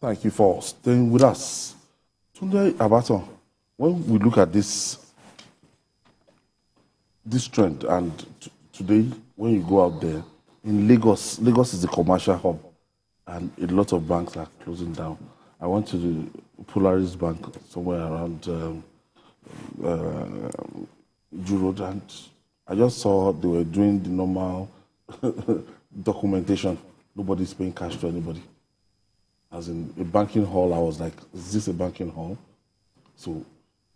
Thank you for staying with us. Tunde Abaton, when we look at this trend, and today, when you go out there, in Lagos is a commercial hub, and a lot of banks are closing down. I went to the Polaris Bank somewhere around Jew Road, and I just saw they were doing the normal documentation. Nobody's paying cash to anybody. As in a banking hall, I was like, is this a banking hall? So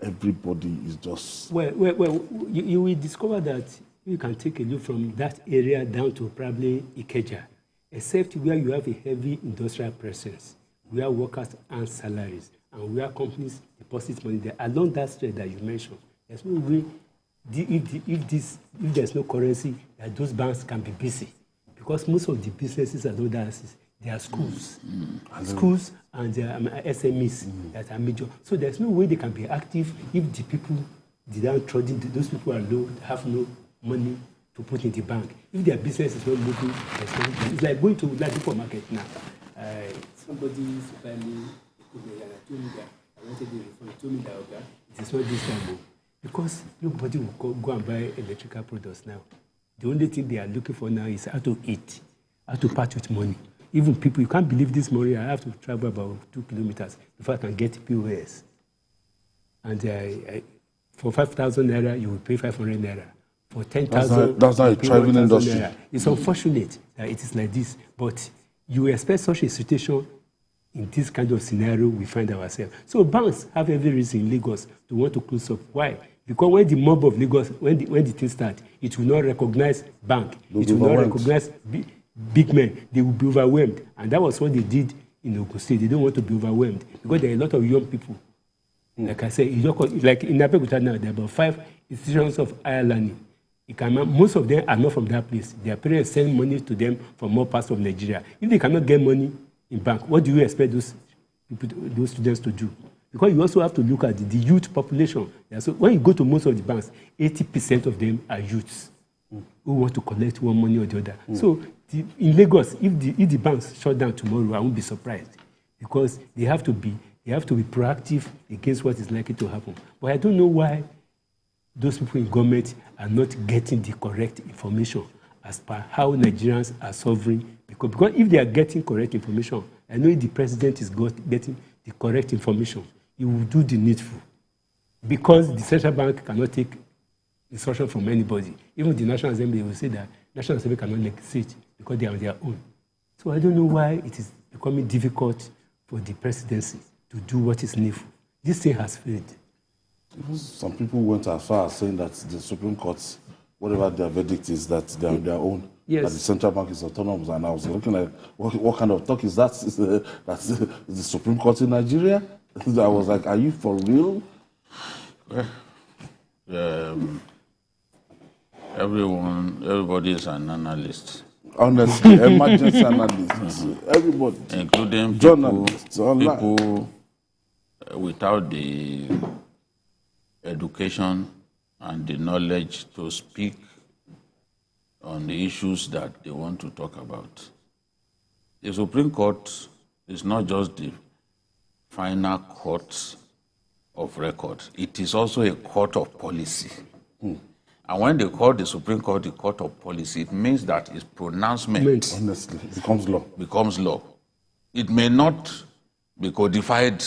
everybody is just... Well, you will discover that you can take a look from that area down to probably Ikeja, except where you have a heavy industrial presence, where workers earn salaries, and where companies deposit money there. Along that stretch that you mentioned, there's no way, if there's no currency, that those banks can be busy. Because most of the businesses and others, they are schools. Schools and SMEs that are major. So there's no way they can be active if the people, those people are low, have no money to put in the bank. If their business is not moving, it's like going to Ladipo market now. Somebody finally told me that I wanted the refund. Told me that it is not this time. Because nobody will go and buy electrical products now. The only thing they are looking for now is how to eat, how to part with money. Even people, you can't believe this morning, I have to travel about 2 kilometers before I can get POS. And for 5,000 Naira, you will pay 500 Naira. For 10,000, that's not a traveling industry. Naira. It's unfortunate that it is like this, but you expect such a situation in this kind of scenario we find ourselves. So banks have every reason in Lagos to want to close up. Why? Because when the mob of Lagos, when the thing starts, it will not recognize bank. It will not recognize big men. They will be overwhelmed. And that was what they did in Ogun State. They don't want to be overwhelmed because there are a lot of young people. Like I said, like in Abeokuta now, there are about 5 institutions of higher learning. Most of them are not from that place. Their parents send money to them from more parts of Nigeria. If they cannot get money in bank, what do you expect those students to do? Because you also have to look at the youth population. Yeah, so when you go to most of the banks, 80% of them are youths who want to collect one money or the other. So in Lagos, if the banks shut down tomorrow, I won't be surprised because they have to be proactive against what is likely to happen. But I don't know why those people in government are not getting the correct information as per how Nigerians are suffering. Because if they are getting correct information, I know if the president is getting the correct information, he will do the needful. Because the central bank cannot take instruction from anybody. Even the National Assembly will say that National Assembly cannot legislate because they are on their own. So I don't know why it is becoming difficult for the presidency to do what is needful. This thing has failed. Some people went as far as saying that the Supreme Court, whatever their verdict is, that they are on their own. Yes. That the central bank is autonomous. And I was looking at what kind of talk is that? That's the Supreme Court in Nigeria? I was like, are you for real? Everybody is an analyst. Honestly, emergency analysts. Everybody. Including people without the education and the knowledge to speak on the issues that they want to talk about. The Supreme Court is not just the final court of record. It is also a court of policy. And when they call the Supreme Court the court of policy, it means that its pronouncement honestly becomes law. It may not be codified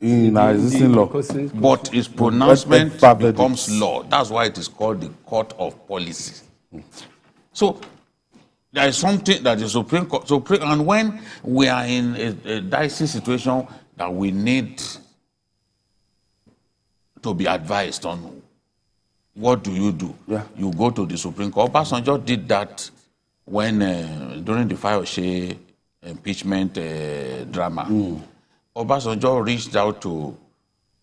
in existing law, but its pronouncement becomes law. That's why it is called the court of policy. So there is something that the Supreme Court, and when we are in a dicey situation that we need to be advised on what do you do, you go to the Supreme Court. Obasanjo did that when during the Fayose impeachment drama. Obasanjo reached out to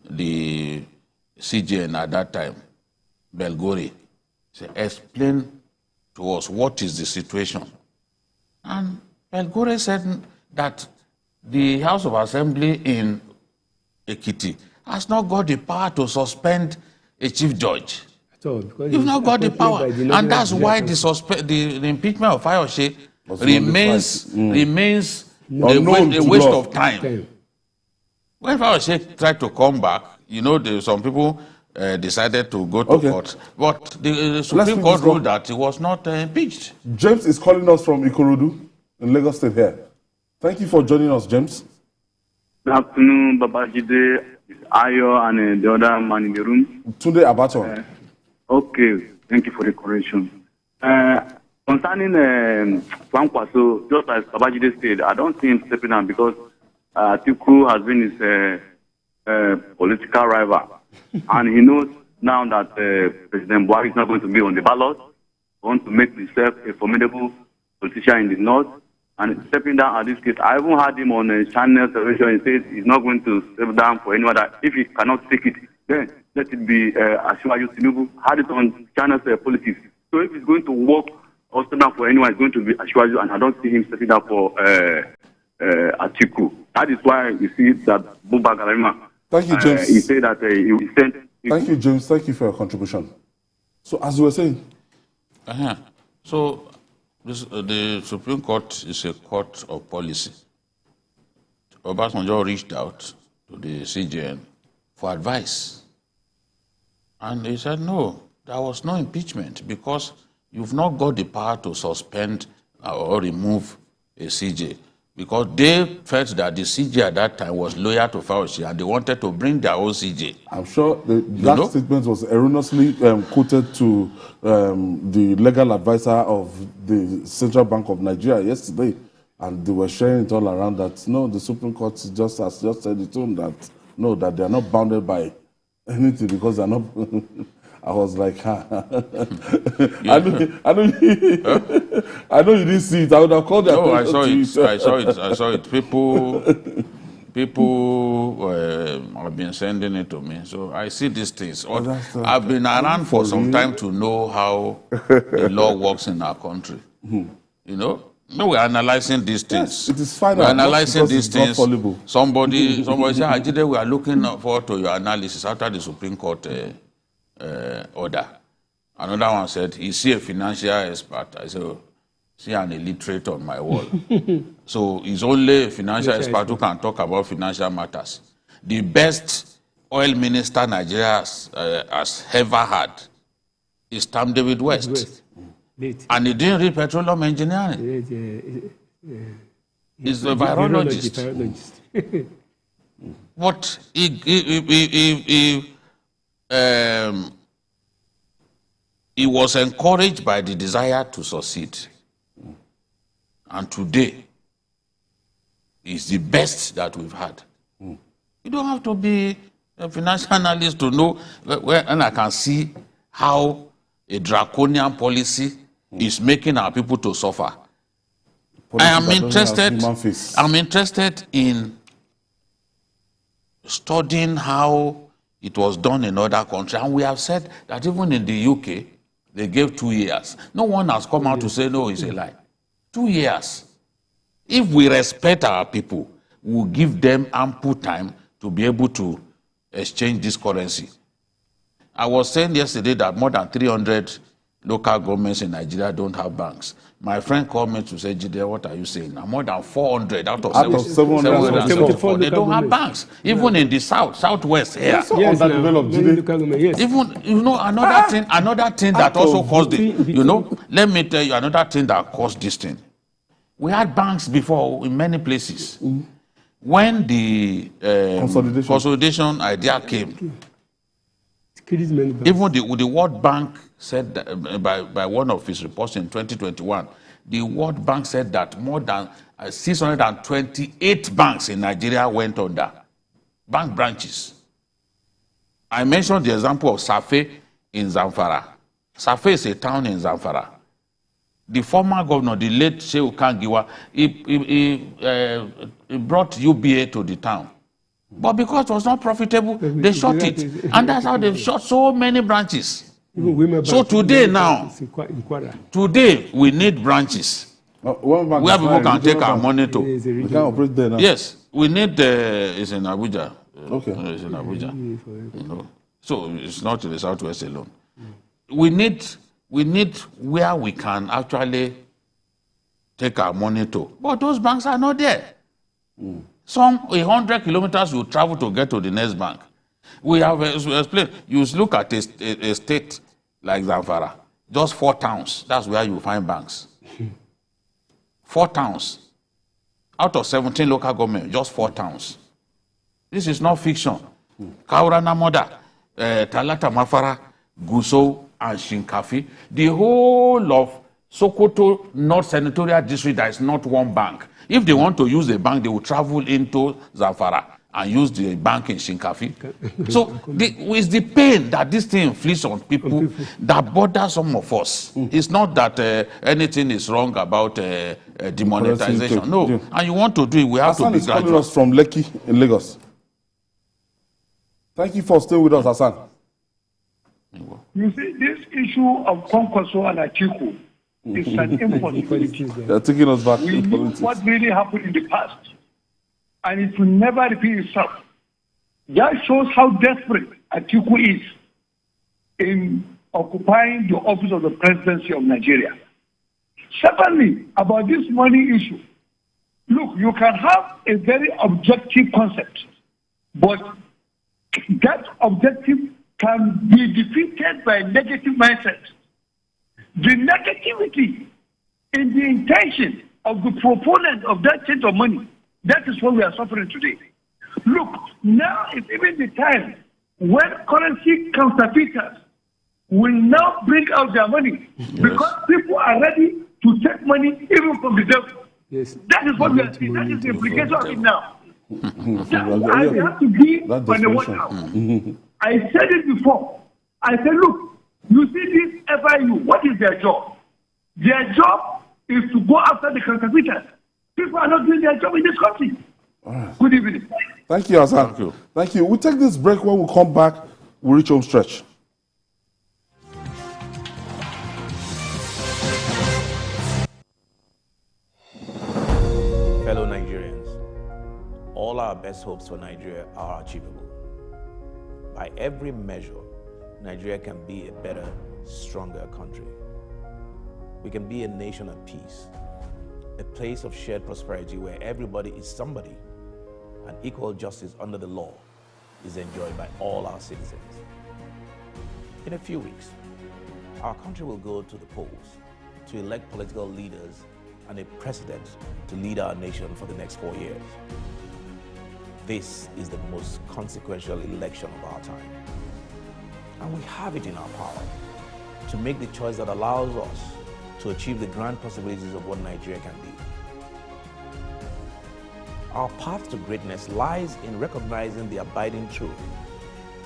the CBN at that time, Belgore, said, explain to us what is the situation. And Belgore said that the House of Assembly in Ekiti has not got the power to suspend a chief judge. You've not got the power. And that's why the impeachment of Fayose remains a waste of time. When Fayose tried to come back, some people decided to go to court. But the Supreme Court ruled that he was not impeached. James is calling us from Ikorodu in Lagos State here. Thank you for joining us, James. Good afternoon, Babajide, Ayo, and the other man in the room. Tunde Abaton. Okay, thank you for the correction. Concerning Kwankwaso, just as Babajide said, I don't see him stepping down because Atiku has been his political rival. And he knows now that President Buhari is not going to be on the ballot. He wants to make himself a formidable politician in the north. And stepping down at this case, I even had him on a channel television. He said he's not going to step down for anyone. That if he cannot take it, then let it be Asiwaju Tinubu. Had it on channel politics. So if he's going to work or step down for anyone, it's going to be Asiwaju, and I don't see him stepping down for Atiku. That is why you see that Buba Galadima. Thank you, James. He said that he will send. Thank you, James. Thank you for your contribution. So, as you were saying, so the Supreme Court is a court of policy. Obasanjo reached out to the CBN for advice, and he said, "No, there was no impeachment because you've not got the power to suspend or remove a CJ." Because they felt that the CJ at that time was loyal to Fayose and they wanted to bring their own CJ. I'm sure that statement was erroneously quoted to the legal advisor of the Central Bank of Nigeria yesterday, and they were sharing it all around that, no, the Supreme Court just has just said it on that, no, that they are not bounded by anything because they are not... I was like, I know you didn't see it. I would have called their attention. I saw it. People have been sending it to me. So I see these things. I've been around for some time to know how the law works in our country. No, we're analyzing these things. Yes, it is fine. We're analyzing these things. Somebody said, Ajide, we are looking forward to your analysis after the Supreme Court order. Another one said, is he a financial expert? I said, see an illiterate on my wall. So he's only a financial expert who can talk about financial matters. The best oil minister Nigeria has ever had is Tam David West. And he didn't read petroleum engineering. He's a virologist. But he was encouraged by the desire to succeed. And today is the best that we've had. You don't have to be a financial analyst to know and I can see how a draconian policy is making our people to suffer. I'm interested in studying how it was done in other countries. And we have said that even in the UK, they gave 2 years. No one has come out to say, no, it's a lie. 2 years. If we respect our people, we'll give them ample time to be able to exchange this currency. I was saying yesterday that more than 300 local governments in Nigeria don't have banks. My friend called me to say, Jide, what are you saying? Now, more than 400 out of 774, they don't have banks. Even in the southwest here. Even, another thing that also caused it, let me tell you another thing that caused this thing. We had banks before in many places. When the consolidation idea came, even the World Bank said that, by one of his reports in 2021, the World Bank said that more than 628 banks in Nigeria went under, bank branches. I mentioned the example of Safe in Zamfara. Safe is a town in Zamfara. The former governor, the late Shehu Kangiwa, he brought UBA to the town. But because it was not profitable, they shut it. And that's how they've shut so many branches. So today we need branches where people can take our money to. We can operate there now. Yes, we need, it's in Abuja. Okay. It's in Abuja. So it's not in the southwest alone. We need where we can actually take our money to. But those banks are not there. Some 100 kilometers you travel to get to the next bank. We have explained. You look at a state like Zamfara, just 4 towns. That's where you find banks. 4 towns. Out of 17 local government, just 4 towns. This is not fiction. Kaura Namoda, Talata Mafara, Gusau, and Shinkafi. The whole of Sokoto North Senatorial District, there is not one bank. If they want to use a bank, they will travel into Zamfara and use the bank in Shinkafi. So it's the pain that this thing inflicts on people that bother some of us. It's not that anything is wrong about demonetization. No. And you want to do it, we have Hassan to be is calling gradual. us from Lekki in Lagos. Thank you for staying with us, Hassan. You see, this issue of Kwankwaso and Atiku is an impossibility. They're taking us back We to knew politics. what really happened in the past, and it will never repeat itself. That shows how desperate Atiku is in occupying the office of the presidency of Nigeria. Secondly, about this money issue, look, you can have a very objective concept, but that objective can be defeated by negative mindset. The negativity in the intention of the proponent of that change of money, that is what we are suffering today. Look, now is even the time when currency counterfeiters will now bring out their money because people are ready to take money even from the devil. Yes. That is what we are seeing. That is the implication of it now. I have to be on the watch-out. I said it before. I said, look, you see this FIU, what is their job? Their job is to go after the counterfeiters. People are not doing their job in this country. Right. Good evening. Thank you, Hassan. Thank you. Thank you. We'll take this break. When we come back, we'll reach home stretch. Fellow Nigerians, all our best hopes for Nigeria are achievable. By every measure, Nigeria can be a better, stronger country. We can be a nation at peace, a place of shared prosperity where everybody is somebody, and equal justice under the law is enjoyed by all our citizens. In a few weeks, our country will go to the polls to elect political leaders and a president to lead our nation for the next 4 years. This is the most consequential election of our time. And we have it in our power to make the choice that allows us to achieve the grand possibilities of what Nigeria can be. Our path to greatness lies in recognizing the abiding truth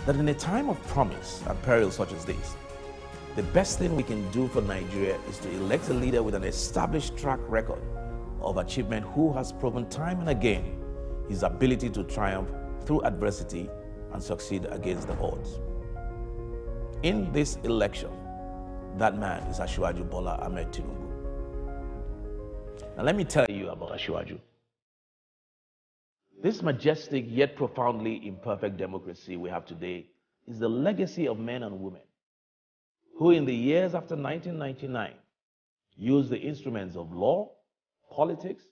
that in a time of promise and peril such as this, the best thing we can do for Nigeria is to elect a leader with an established track record of achievement who has proven time and again his ability to triumph through adversity and succeed against the odds. In this election, that man is Asiwaju Bola Ahmed Tinubu. Now let me tell you about Asiwaju. This majestic yet profoundly imperfect democracy we have today is the legacy of men and women who in the years after 1999 used the instruments of law, politics,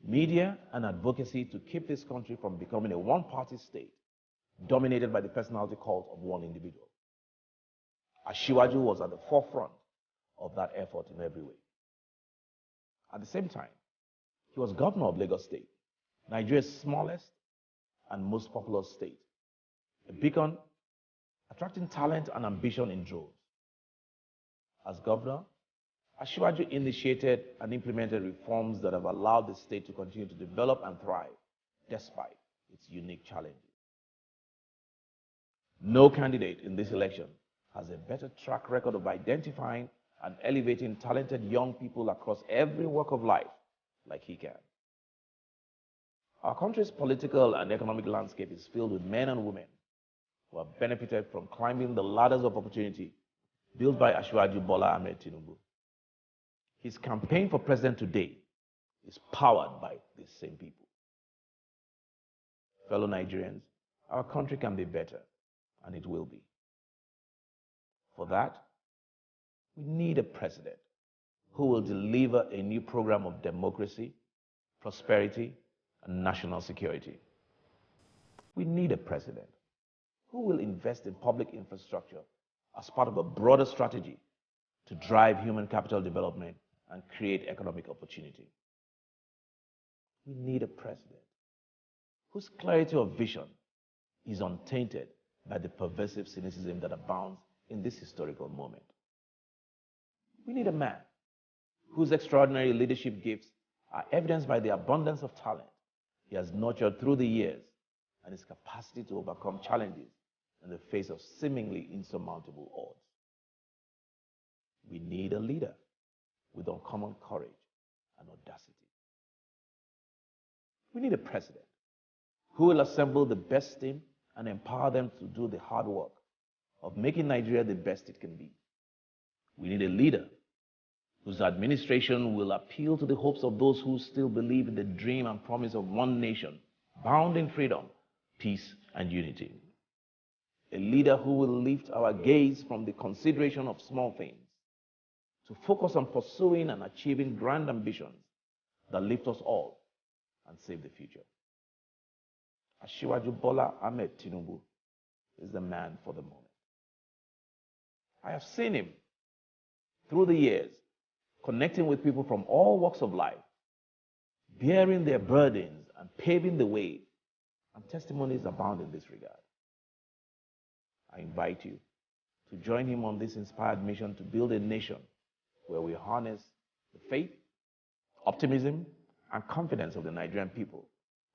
media, and advocacy to keep this country from becoming a one-party state dominated by the personality cult of one individual. Asiwaju was at the forefront of that effort in every way. At the same time, he was governor of Lagos State, Nigeria's smallest and most populous state, a beacon attracting talent and ambition in droves. As governor, Asiwaju initiated and implemented reforms that have allowed the state to continue to develop and thrive despite its unique challenges. No candidate in this election has a better track record of identifying and elevating talented young people across every walk of life like he can. Our country's political and economic landscape is filled with men and women who have benefited from climbing the ladders of opportunity built by Asiwaju Bola Ahmed Tinubu. His campaign for president today is powered by these same people. Fellow Nigerians, our country can be better, and it will be. For that, we need a president who will deliver a new program of democracy, prosperity, and national security. We need a president who will invest in public infrastructure as part of a broader strategy to drive human capital development and create economic opportunity. We need a president whose clarity of vision is untainted by the pervasive cynicism that abounds in this historical moment. We need a man whose extraordinary leadership gifts are evidenced by the abundance of talent he has nurtured through the years and his capacity to overcome challenges in the face of seemingly insurmountable odds. We need a leader with uncommon courage and audacity. We need a president who will assemble the best team and empower them to do the hard work of making Nigeria the best it can be. We need a leader whose administration will appeal to the hopes of those who still believe in the dream and promise of one nation, bound in freedom, peace, and unity. A leader who will lift our gaze from the consideration of small things to focus on pursuing and achieving grand ambitions that lift us all and save the future. Asiwaju Bola Ahmed Tinubu is the man for the moment. I have seen him through the years, connecting with people from all walks of life, bearing their burdens and paving the way, and testimonies abound in this regard. I invite you to join him on this inspired mission to build a nation where we harness the faith, optimism, and confidence of the Nigerian people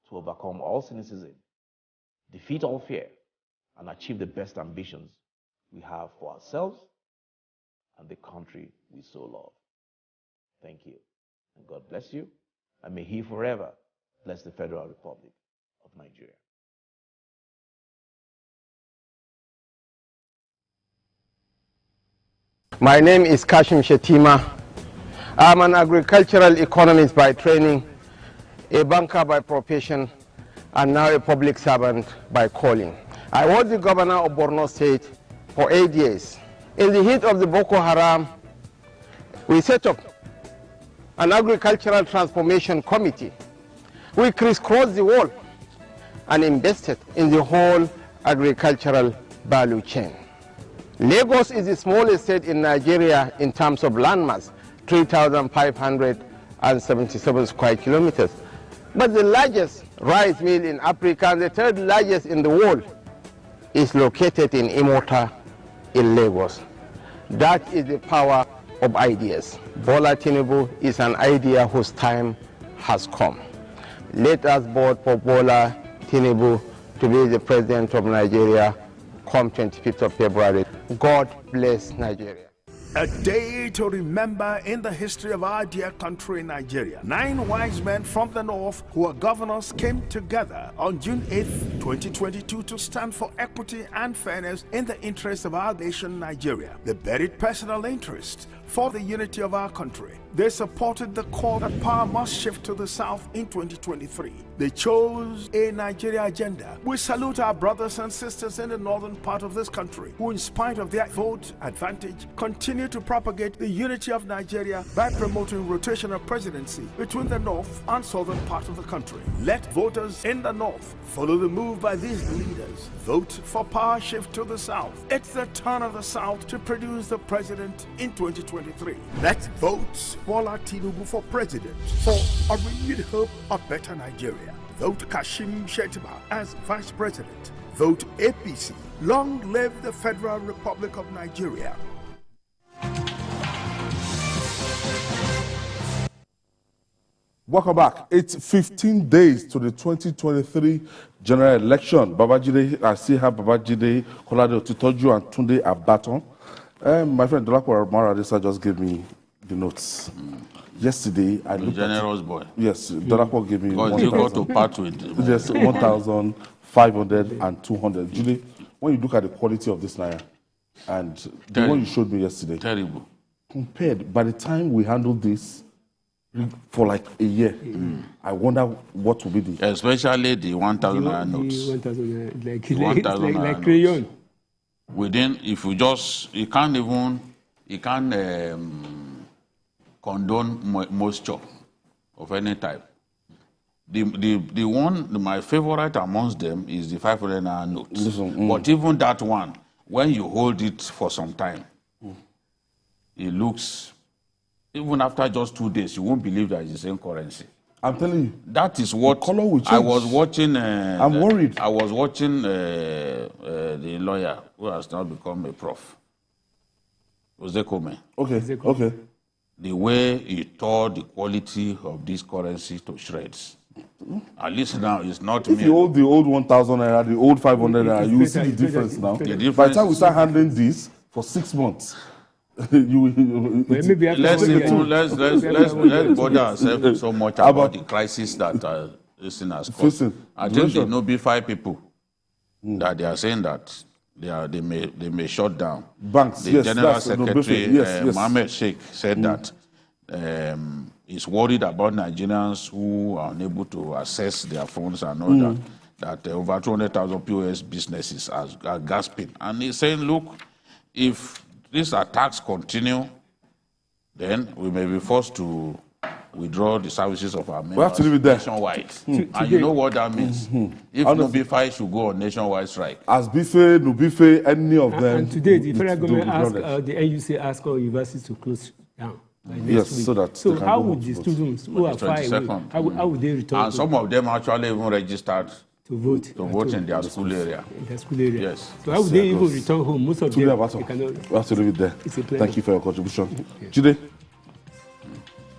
to overcome all cynicism, defeat all fear, and achieve the best ambitions we have for ourselves and the country we so love. Thank you, and God bless you, and may He forever bless the Federal Republic of Nigeria. My name is Kashim Shetima. I'm an agricultural economist by training, a banker by profession, and now a public servant by calling. I was the governor of Borno State for 8 years. In the heat of the Boko Haram, we set up an agricultural transformation committee. We crisscrossed the world and invested in the whole agricultural value chain. Lagos is the smallest state in Nigeria in terms of landmass, 3,577 square kilometers. But the largest rice mill in Africa and the third largest in the world is located in Imota in Lagos. That is the power of ideas. Bola Tinubu is an idea whose time has come. Let us vote for Bola Tinubu to be the president of Nigeria come 25th of February. God bless Nigeria. A day to remember in the history of our dear country, Nigeria. 9 wise men from the north who are governors came together on June 8th, 2022 to stand for equity and fairness in the interest of our nation, Nigeria. They buried personal interest for the unity of our country. They supported the call that power must shift to the south in 2023. They chose a Nigeria agenda. We salute our brothers and sisters in the northern part of this country who, in spite of their vote advantage, continue to propagate the unity of Nigeria by promoting rotational presidency between the north and southern part of the country. Let voters in the north follow the move by these leaders. Vote for power shift to the south. It's the turn of the south to produce the president in 2023. Let's vote Bola Tinubu for president for a renewed hope of better Nigeria. Vote Kashim Shettima as vice president. Vote APC. Long live the Federal Republic of Nigeria. Welcome back. It's 15 days to the 2023 general election. Babajide, I still have Babajide, Kolade Otitoju, and Tunde Abaton. My friend Dolapo Maradisa just gave me the notes. Yesterday, I looked generous boy. Yes, Dolapo gave me because you got to part with yes, 1,500 and 200. Julie, when you look at the quality of this Naira and the one you showed me yesterday, terrible. Compared, by the time we handled this for like a year, I wonder what will be the... Especially the 1,000 notes. 1,000 like crayon. Within, if you just, you can't condone moisture of any type. my favorite amongst them is the 500 naira note. But even that one, when you hold it for some time, it looks, even after just 2 days, you won't believe that it's the same currency. I'm telling you. That is what the color will change. I was watching. I'm worried. I was watching the lawyer who has now become a prof. Ozekome. Okay. The way he tore the quality of this currency to shreds. At least now it's not. If you hold the old 1,000 naira, the old 500 naira, you will see the difference now. By the time we start handling this for 6 months, let's bother ourselves so much about the crisis that listeners caused. I think the Notify people that they are saying that they may shut down. Banks, the General Secretary Mohammed Sheikh said that he's worried about Nigerians who are unable to access their phones and all that over 200,000 POS businesses are gasping. And he's saying, look, if these attacks continue, then we may be forced to withdraw the services of our members nationwide. And you know what that means. If Notify should go on nationwide strike. As Bife, Nubife, any of them. And today, the federal government asked, the NUC asked all universities to close down. Yes, so how would the students who are far away, how would they return? And some of them actually even registered to vote in their school area. In their school area. Yes. So how would they even return home? Most of them we have to leave it there. Thank you for your contribution. Jide.